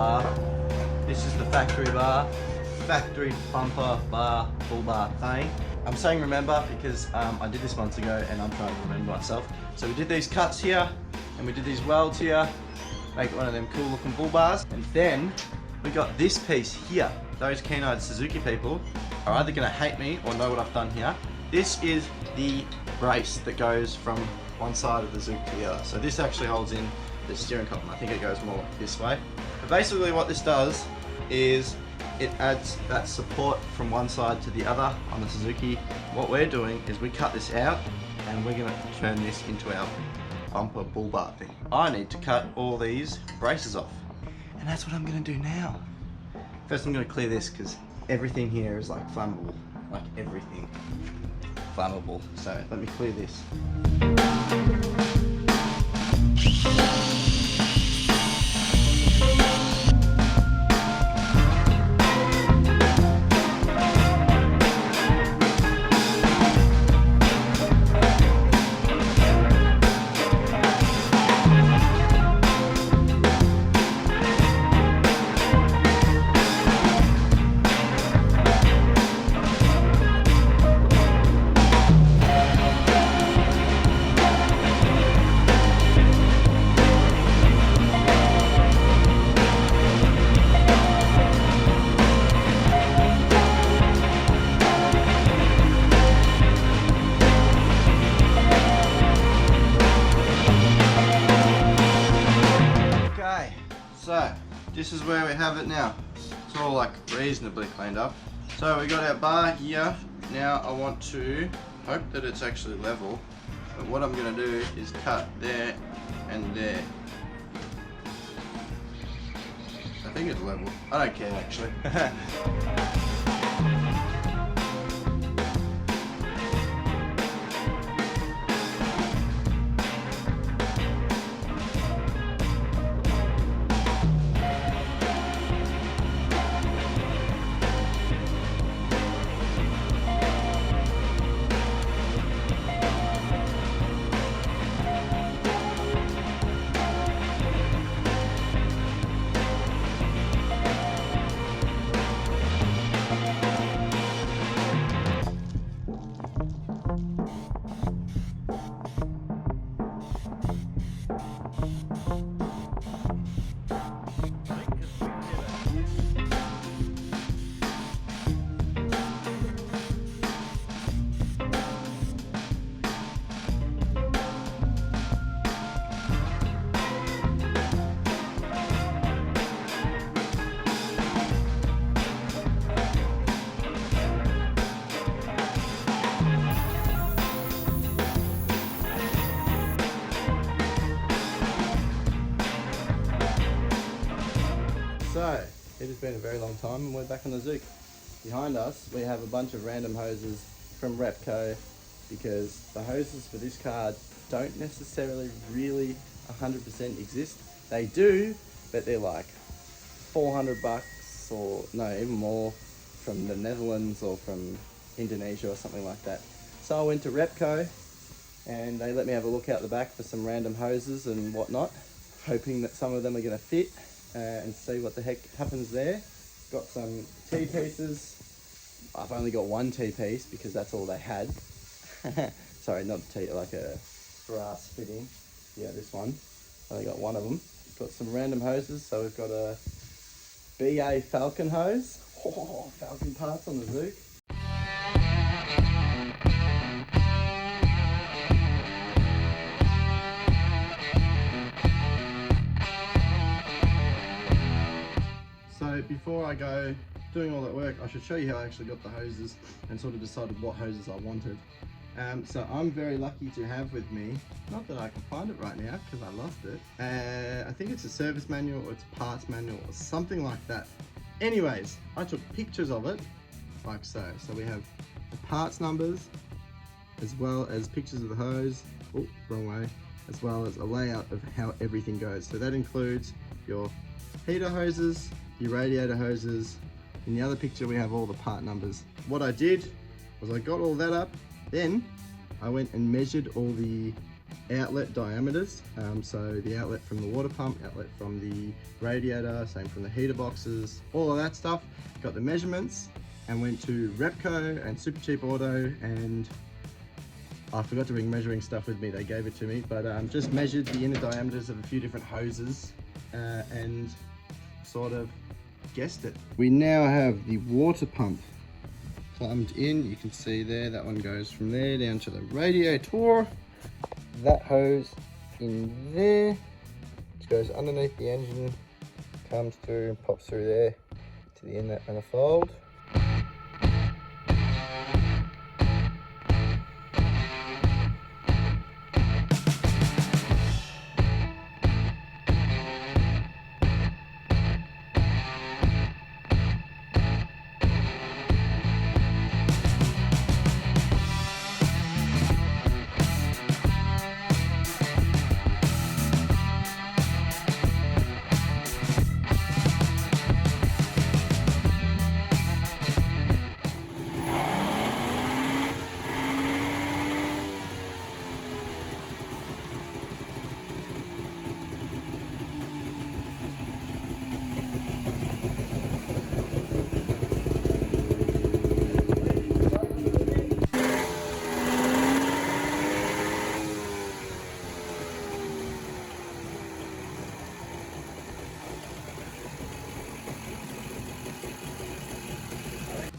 bar. This is the factory bar, factory bumper bar, bull bar thing. I'm saying remember because I did this months ago and I'm trying to remember myself. So we did these cuts here and we did these welds here, make one of them cool looking bull bars. And then we got this piece here. Those keen-eyed Suzuki people are either gonna hate me or know what I've done here. This is the brace that goes from one side of the Zook to the other. So this actually holds in the steering column. I think it goes more like this way. But basically what this does is it adds that support from one side to the other on the Suzuki. What we're doing is we cut this out and we're gonna turn this into our bumper bull bar thing. I need to cut all these braces off. And that's what I'm gonna do now. First I'm gonna clear this because everything here is like flammable. Like everything flammable. So let me clear this. So, this is where we have it now. It's all like reasonably cleaned up. So we got our bar here. Now I want to hope that it's actually level. But what I'm gonna do is cut there and there. I think it's level. I don't care actually. So, it has been a very long time and we're back on the Zook. Behind us we have a bunch of random hoses from Repco because the hoses for this car don't necessarily really 100% exist. They do, but they're like 400 bucks or no, even more from the Netherlands or from Indonesia or something like that. So I went to Repco and they let me have a look out the back for some random hoses and whatnot, hoping that some of them are going to fit. And see what the heck happens there. Got some T-pieces. I've only got one T-piece because that's all they had. Sorry, not T, like a brass fitting. Yeah, this one. Only got one of them. Got some random hoses. So we've got a BA Falcon hose. Oh, Falcon parts on the Zook. So before I go doing all that work, I should show you how I actually got the hoses and sort of decided what hoses I wanted. So I'm very lucky to have with me, not that I can find it right now because I lost it. I think it's a service manual or it's a parts manual or something like that. Anyways, I took pictures of it like so. So we have the parts numbers as well as pictures of the hose, oh, wrong way, as well as a layout of how everything goes. So that includes your heater hoses, your radiator hoses. In the other picture we have all the part numbers. What I did was I got all that up, then I went and measured all the outlet diameters. So the outlet from the water pump, outlet from the radiator, same from the heater boxes, all of that stuff. Got the measurements and went to Repco and Super Cheap Auto, and I forgot to bring measuring stuff with me, they gave it to me, but just measured the inner diameters of a few different hoses and sort of guessed it. We now have the water pump plumbed in. You can see there, that one goes from there down to the radiator. That hose in there, which goes underneath the engine, comes through and pops through there to the inlet manifold.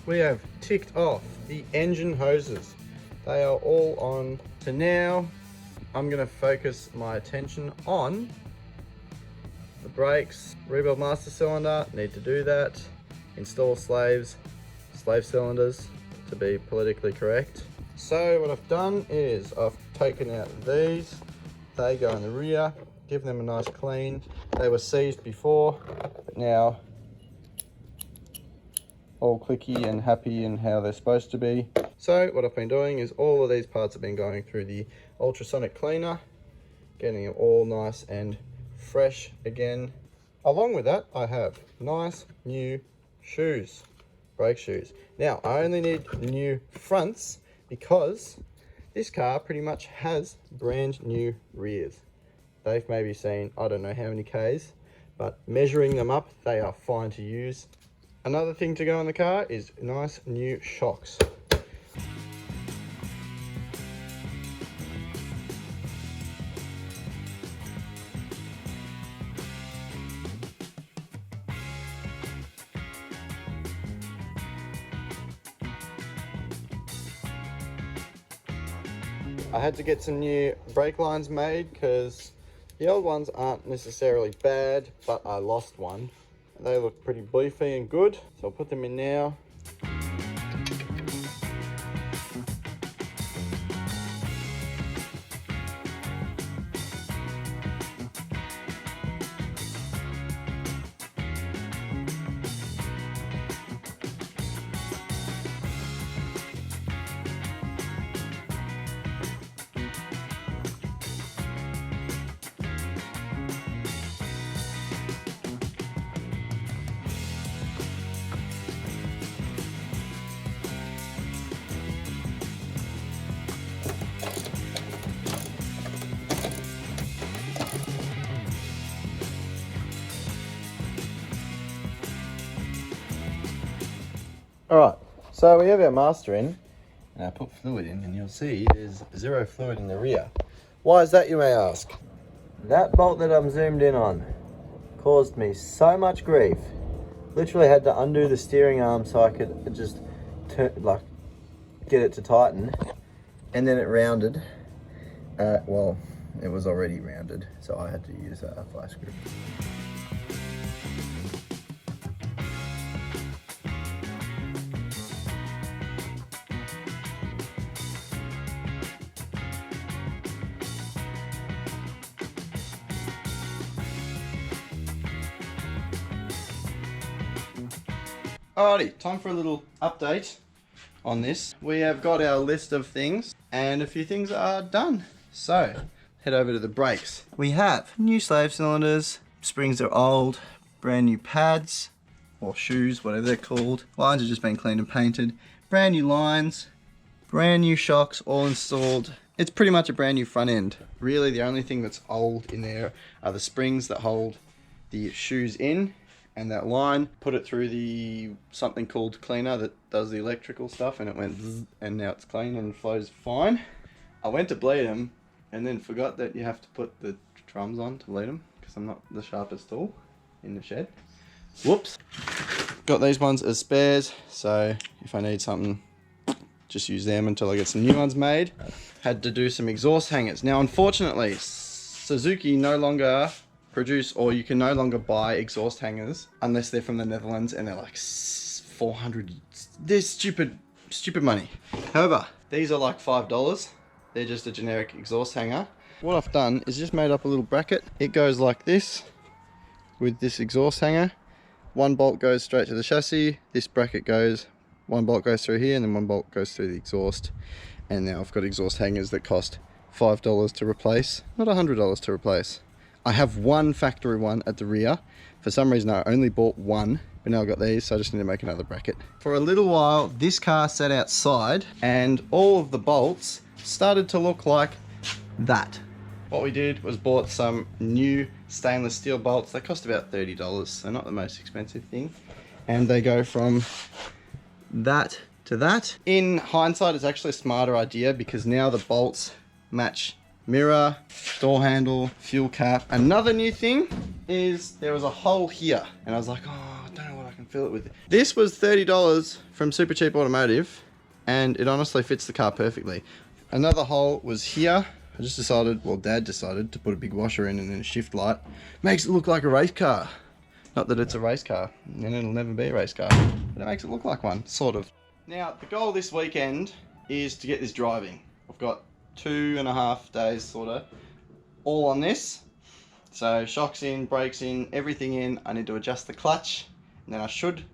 We have ticked off the engine hoses. They are all on. So now I'm going to focus my attention on the brakes. Rebuild master cylinder, need to do that. Install slave cylinders, to be politically correct. So what I've done is I've taken out these. They go in the rear, give them a nice clean. They were seized before, but now all clicky and happy and how they're supposed to be. So what I've been doing is all of these parts have been going through the ultrasonic cleaner, getting them all nice and fresh again. Along with that, I have nice new shoes, brake shoes. Now, I only need new fronts because this car pretty much has brand new rears. They've maybe seen, I don't know how many Ks, but measuring them up, they are fine to use. Another thing to go in the car is nice new shocks. I had to get some new brake lines made because the old ones aren't necessarily bad, but I lost one. They look pretty beefy and good, so I'll put them in now. Alright, so we have our master in, and I put fluid in, and you'll see there's zero fluid in the rear. Why is that, you may ask? That bolt that I'm zoomed in on caused me so much grief. Literally had to undo the steering arm so I could just get it to tighten, and then it rounded. Well, it was already rounded, so I had to use a vice grip. Alrighty, time for a little update on this. We have got our list of things and a few things are done. So, head over to the brakes. We have new slave cylinders, springs are old, brand new pads, or shoes, whatever they're called. Lines have just been cleaned and painted. Brand new lines, brand new shocks, all installed. It's pretty much a brand new front end. Really, the only thing that's old in there are the springs that hold the shoes in, and that line. Put it through the something called cleaner that does the electrical stuff, and it went zzz, and now it's clean and flows fine. I went to bleed them and then forgot that you have to put the drums on to bleed them because I'm not the sharpest tool in the shed. Whoops. Got these ones as spares, so if I need something, just use them until I get some new ones made. Had to do some exhaust hangers. Now, unfortunately, Suzuki no longer produce, or you can no longer buy exhaust hangers unless they're from the Netherlands, and they're like 400. They're stupid money. However, these are like $5. They're just a generic exhaust hanger. What I've done is just made up a little bracket. It goes like this with this exhaust hanger. One bolt goes straight to the chassis. This bracket goes, one bolt goes through here, and then one bolt goes through the exhaust. And now I've got exhaust hangers that cost $5 to replace, not $100 to replace. I have one factory one at the rear. For some reason I only bought one, but now I've got these, so I just need to make another bracket. For a little while, this car sat outside and all of the bolts started to look like that. What we did was bought some new stainless steel bolts. They cost about $30, so not the most expensive thing. And they go from that to that. In hindsight, it's actually a smarter idea because now the bolts match mirror, door handle, fuel cap. Another new thing is there was a hole here, and I was like, oh, I don't know what I can fill it with. This was $30 from Super Cheap Automotive, and it honestly fits the car perfectly. Another hole was here. I just decided, well, Dad decided to put a big washer in and then a shift light. Makes it look like a race car. Not that it's a race car, and it'll never be a race car, but it makes it look like one, sort of. Now, the goal this weekend is to get this driving. I've got 2.5 days, sort of, all on this. So shocks in, brakes in, everything in. I need to adjust the clutch, and then I should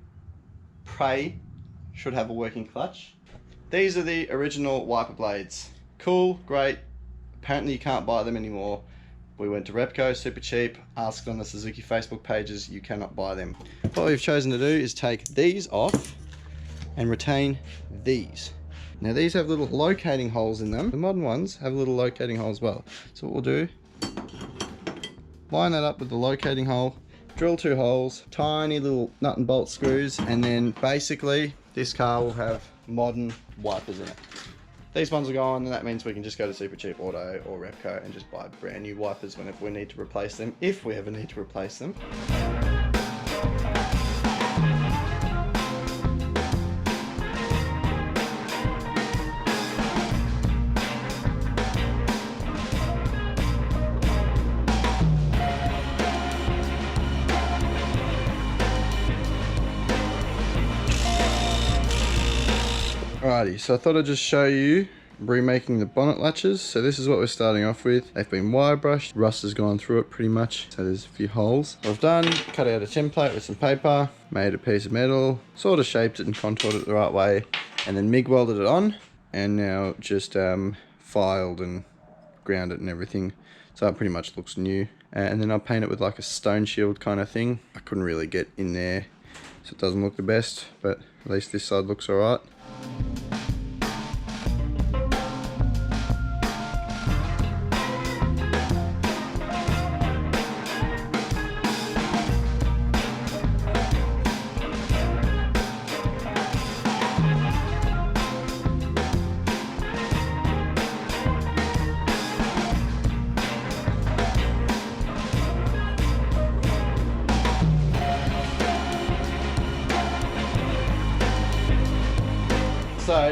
have a working clutch. These are the original wiper blades. Cool, great. Apparently you can't buy them anymore. We went to Repco, super cheap, asked on the Suzuki Facebook pages, you cannot buy them. What we've chosen to do is take these off and retain these. Now these have little locating holes in them. The modern ones have little locating holes as well. So what we'll do, line that up with the locating hole, drill 2 holes, tiny little nut and bolt screws, and then basically this car will have modern wipers in it. These ones are gone, and that means we can just go to Super Cheap Auto or Repco and just buy brand new wipers whenever we need to replace them, if we ever need to replace them. Alrighty, so I thought I'd just show you remaking the bonnet latches. So this is what we're starting off with. They've been wire brushed, rust has gone through it pretty much, so there's a few holes. What I've done, cut out a template with some paper, made a piece of metal, sort of shaped it and contoured it the right way, and then MIG welded it on, and now just filed and ground it and everything, so it pretty much looks new. And then I'll paint it with like a stone shield kind of thing. I couldn't really get in there, so it doesn't look the best, but at least this side looks alright. So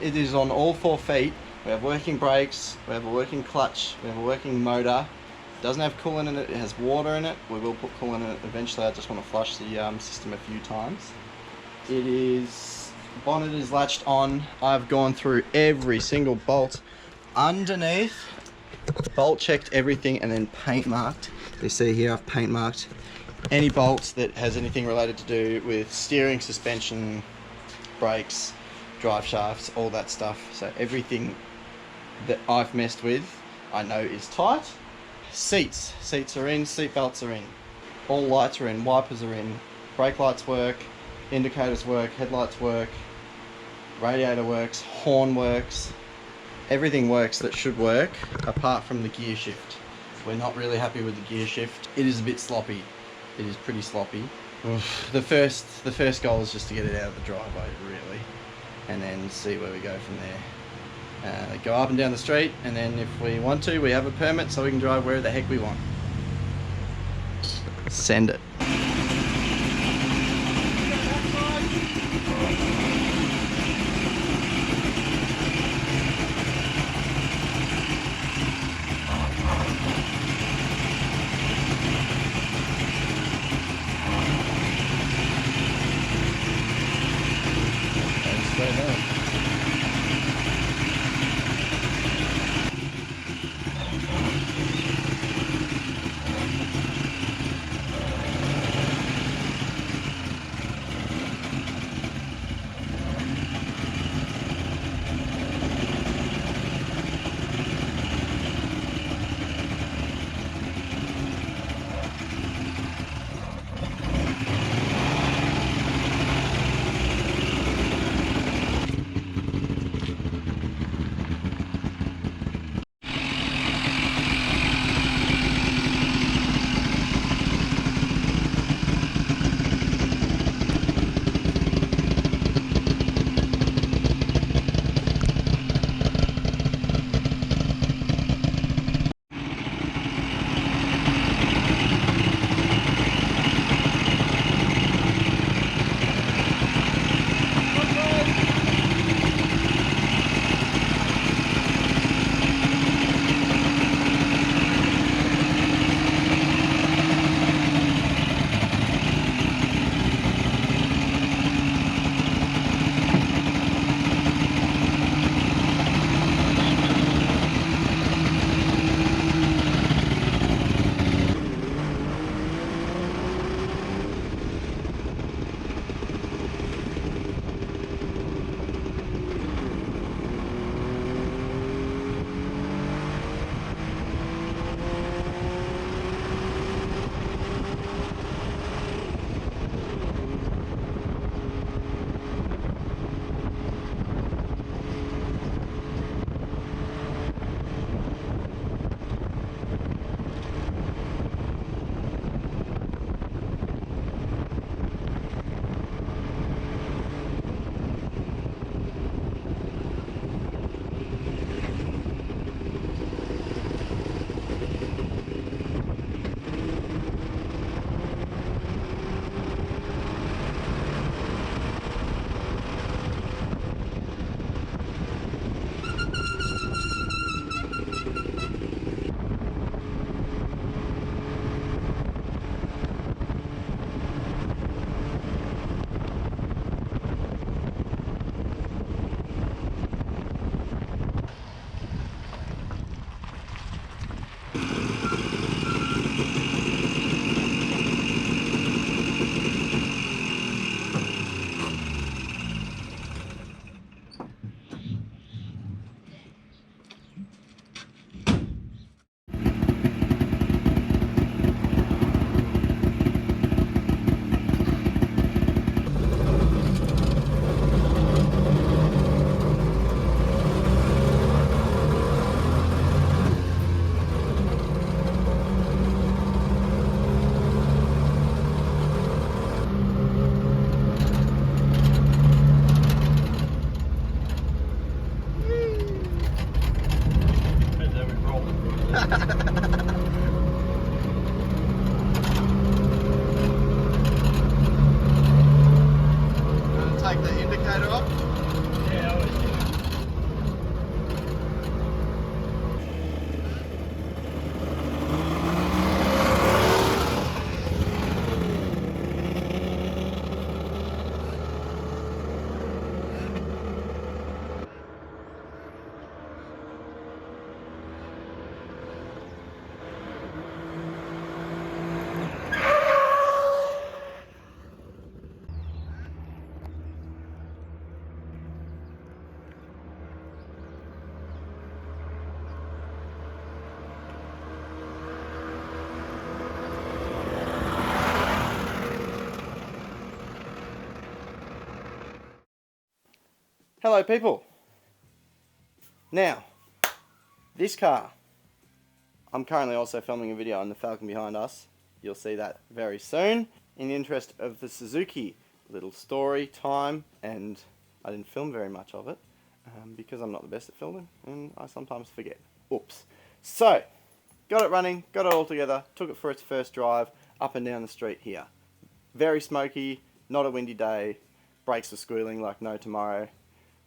it is on all 4 feet. We have working brakes, we have a working clutch, we have a working motor. It doesn't have coolant in it, it has water in it. We will put coolant in it eventually. I just want to flush the system a few times. Bonnet is latched on. I've gone through every single bolt underneath, bolt checked everything, and then paint marked. You see here I've paint marked any bolts that has anything related to do with steering, suspension, brakes, drive shafts, all that stuff. So everything that I've messed with, I know is tight. Seats are in, seat belts are in, all lights are in, wipers are in, brake lights work, indicators work, headlights work, radiator works, horn works, Everything works that should work, apart from the gear shift. We're not really happy with the gear shift. It is a bit sloppy. It is pretty sloppy. Oof. The first goal is just to get it out of the driveway, really, and then see where we go from there. Go up and down the street, and then if we want to, we have a permit so we can drive where the heck we want. Send it. Take the indicator off? Yeah, I always do. Hello people. Now, This car, I'm currently also filming a video on the Falcon behind us. You'll see that very soon. In the interest of the Suzuki, little story time, and I didn't film very much of it because I'm not the best at filming and I sometimes forget. Oops. So, got it running, got it all together, took it for its first drive up and down the street here. Very smoky, not a windy day, brakes were squealing like no tomorrow.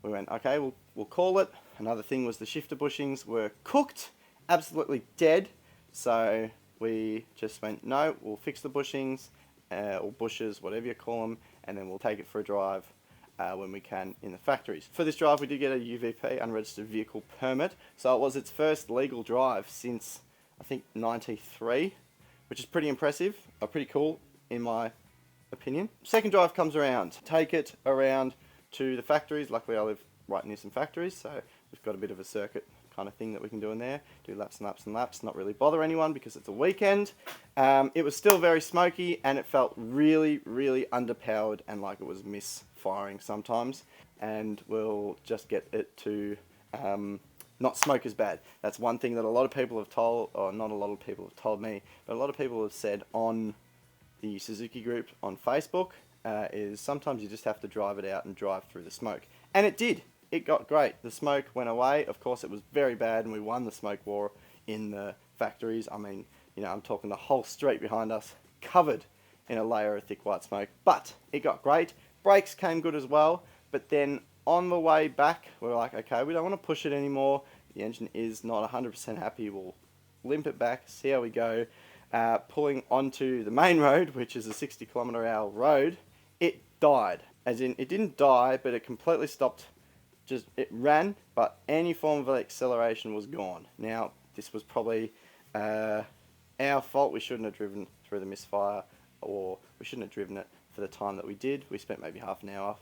We went, okay, we'll call it. Another thing was the shifter bushings were cooked, absolutely dead. So we just went, no, we'll fix the bushings, or bushes, whatever you call them, and then we'll take it for a drive when we can in the factories. For this drive we did get a UVP, unregistered vehicle permit, so it was its first legal drive since I think 93, which is pretty impressive, pretty cool in my opinion. Second drive comes around, take it around to the factories. Luckily I live right near some factories, so we've got a bit of a circuit kind of thing that we can do in there, do laps and laps and laps, not really bother anyone because it's a weekend. It was still very smoky and it felt really underpowered and like it was misfiring sometimes, and we'll just get it to not smoke as bad. That's one thing that a lot of people have told, or not a lot of people have told me, but a lot of people have said on the Suzuki group on Facebook, is sometimes you just have to drive it out and drive through the smoke. And it did. It got great. The smoke went away. Of course it was very bad and we won the smoke war in the factories. I mean, you know, I'm talking the whole street behind us covered in a layer of thick white smoke. But it got great. Brakes came good as well. But then on the way back, we're like, okay, we don't want to push it anymore. The engine is not 100% happy. We'll limp it back, see how we go. Pulling onto the main road, which is a 60km/h road, it died. As in, it didn't die, but it completely stopped. Just, it ran, but any form of acceleration was gone. Now, this was probably our fault. We shouldn't have driven through the misfire, or we shouldn't have driven it for the time that we did. We spent maybe half an hour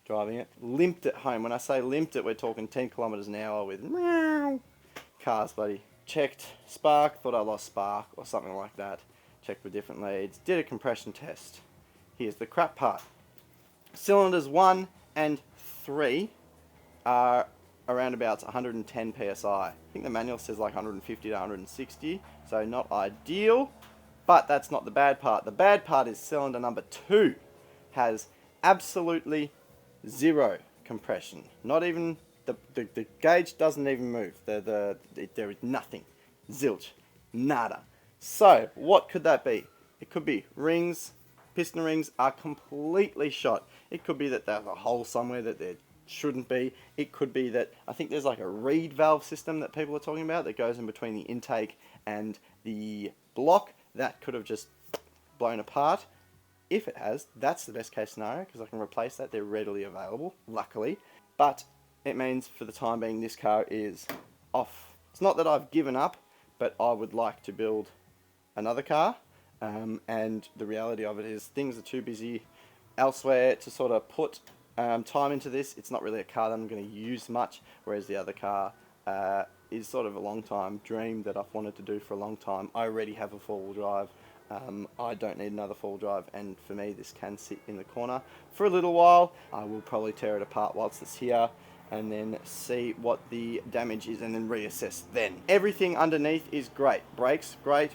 driving it. Limped it home. When I say limped it, we're talking 10km/h with meow cars, buddy. Checked spark, thought I lost spark or something like that. Checked with different leads, did a compression test. Here's the crap part. Cylinders 1 and 3 are around about 110 psi. I think the manual says like 150 to 160, so not ideal, but that's not the bad part. The bad part is cylinder number 2 has absolutely zero compression. Not even the gauge doesn't even move. There is nothing. Zilch. Nada. So, what could that be? It could be rings. Piston rings are completely shot. It could be that there's a hole somewhere that there shouldn't be. It could be that, I think there's like a reed valve system that people are talking about that goes in between the intake and the block. That could have just blown apart. If it has, that's the best case scenario because I can replace that. They're readily available, luckily. But it means for the time being this car is off. It's not that I've given up, but I would like to build another car. And the reality of it is things are too busy elsewhere to sort of put time into this. It's not really a car that I'm going to use much, whereas the other car is sort of a long time dream that I've wanted to do for a long time. I already have a four-wheel drive. I don't need another four-wheel drive, and for me this can sit in the corner for a little while. I will probably tear it apart whilst it's here and then see what the damage is and then reassess then. Everything underneath is great. Brakes, great.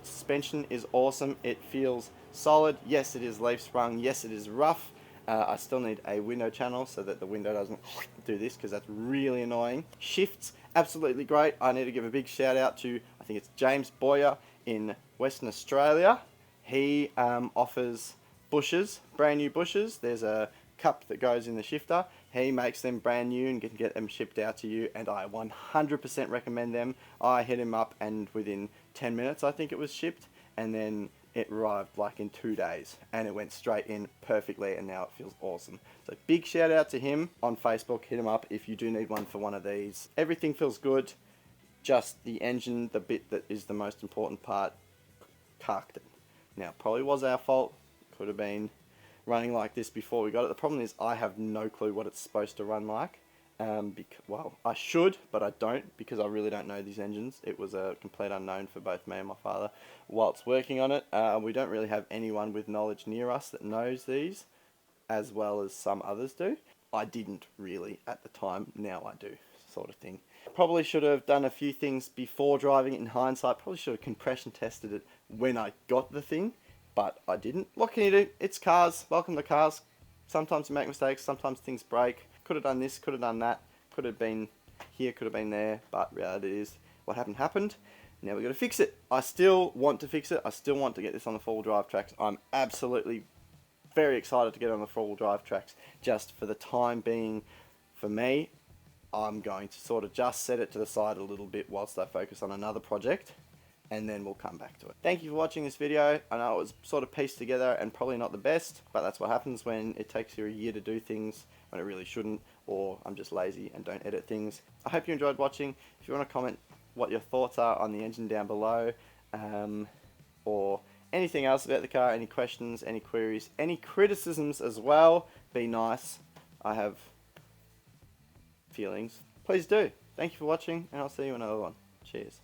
Suspension is awesome. It feels solid. Yes, it is leaf sprung. Yes, it is rough. I still need a window channel so that the window doesn't do this because that's really annoying. Shifts, absolutely great. I need to give a big shout out to, I think it's James Boyer in Western Australia. He offers bushes, brand new bushes. There's a cup that goes in the shifter. He makes them brand new and can get them shipped out to you, and I 100% recommend them. I hit him up and within 10 minutes I think it was shipped, and then it arrived like in 2 days and it went straight in perfectly, and now it feels awesome. So big shout out to him on Facebook. Hit him up if you do need one for one of these. Everything feels good, just the engine, the bit that is the most important part, carked it. Now probably was our fault, could have been running like this before we got it. The problem is I have no clue what it's supposed to run like. Well, I should, but I don't, because I really don't know these engines. It was a complete unknown for both me and my father whilst working on it. We don't really have anyone with knowledge near us that knows these, as well as some others do. I didn't really at the time, now I do. sort of thing. Probably should have done a few things before driving it in hindsight. Probably should have compression tested it when I got the thing, but I didn't. What can you do? It's cars. Welcome to cars. Sometimes you make mistakes, sometimes things break. Could have done this, could have done that. Could have been here, could have been there, but reality is what happened. Now we've got to fix it. I still want to fix it. I still want to get this on the four-wheel drive tracks. I'm absolutely very excited to get on the four-wheel drive tracks. Just for the time being, for me, I'm going to sort of just set it to the side a little bit whilst I focus on another project, and then we'll come back to it. Thank you for watching this video. I know it was sort of pieced together and probably not the best, but that's what happens when it takes you a year to do things when it really shouldn't, or I'm just lazy and don't edit things. I hope you enjoyed watching. If you want to comment what your thoughts are on the engine down below, or anything else about the car, any questions, any queries, any criticisms as well, be nice. I have feelings. Please do. Thank you for watching, and I'll see you in another one. Cheers.